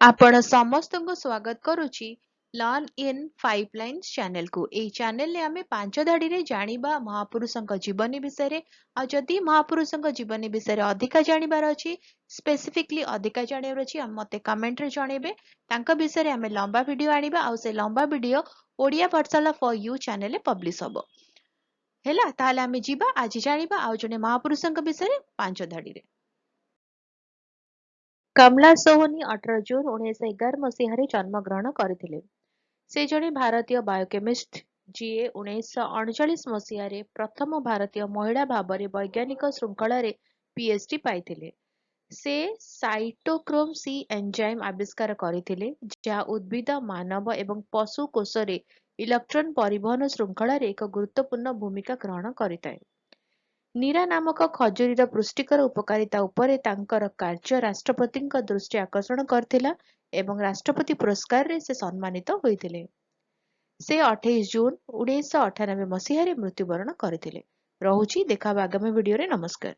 आपण ସମସ୍ତଙ୍କୁ ସ୍ୱାଗତ କରୁଛି ଲର୍ନ ଇନ୍ 5 ଲାଇନ୍ସ ଚ୍ୟାନେଲକୁ। ଏହି ଚ୍ୟାନେଲରେ ଆମେ 5 ଧାଡ଼ିରେ ଜାଣିବା ମହାପୁରୁଷଙ୍କ ଜୀବନୀ ବିଷୟରେ। ଆଉ ଯଦି ମହାପୁରୁଷଙ୍କ ଜୀବନୀ ବିଷୟରେ ଅଧିକା ଜାଣିବାର ଅଛି, ସ୍ପେସିଫିକଲି ଅଧିକା ଜାଣିବାର ଅଛି, ମୋତେ କମେଣ୍ଟରେ ଜଣେଇବେ। ତାଙ୍କ ବିଷୟରେ ଆମେ ଲମ୍ବା ଭିଡ଼ିଓ ଆଣିବା ଆଉ ସେ ଲମ୍ବା video Odia Pathshala for you ଚ୍ୟାନେଲରେ ପବ୍ଲିଶ ହବ। ହେଲା, ତାହେଲେ ଆମେ ଯିବା ଆଜି ଜାଣିବା ଆଉ ଜଣେ ମହାପୁରୁଷଙ୍କ ବିଷୟରେ 5 ଧାଡ଼ିରେ। କମଲା ସୋହନି 18 ଜୁନ 1911 ମସିହାରେ ଜନ୍ମଗ୍ରହଣ କରିଥିଲେ। ସେ ଜଣେ ଭାରତୀୟ ବାୟୋକେମିଷ୍ଟ ଯିଏ 1939 ମସିହାରେ ପ୍ରଥମ ଭାରତୀୟ ମହିଳା ଭାବରେ ବୈଜ୍ଞାନିକ ଶୃଙ୍ଖଳାରେ ପିଏଚ୍ଡି ପାଇଥିଲେ। ସେ ସାଇଟୋକ୍ରୋମ ସି ଏନଜାଇମ୍ ଆବିଷ୍କାର କରିଥିଲେ, ଯାହା ଉଦ୍ଭିଦ, ମାନବ ଏବଂ ପଶୁ କୋଷରେ ଇଲେକ୍ଟ୍ରନ୍ ପରିବହନ ଶୃଙ୍ଖଳାରେ ଏକ ଗୁରୁତ୍ୱପୂର୍ଣ୍ଣ ଭୂମିକା ଗ୍ରହଣ କରିଥାଏ। ନୀରା ନାମକ ଖଜୁରୀର ପୁଷ୍ଟିକର ଉପକାରିତା ଉପରେ ତାଙ୍କର କାର୍ଯ୍ୟ ରାଷ୍ଟ୍ରପତିଙ୍କ ଦୃଷ୍ଟି ଆକର୍ଷଣ କରିଥିଲା ଏବଂ ରାଷ୍ଟ୍ରପତି ପୁରସ୍କାରରେ ସେ ସମ୍ମାନିତ ହୋଇଥିଲେ। ସେ 28 ଜୁନ 1998 ମସିହାରେ ମୃତ୍ୟୁବରଣ କରିଥିଲେ। ରହୁଛି, ଦେଖା ହବ ଆଗାମୀ ଭିଡ଼ିଓରେ। ନମସ୍କାର।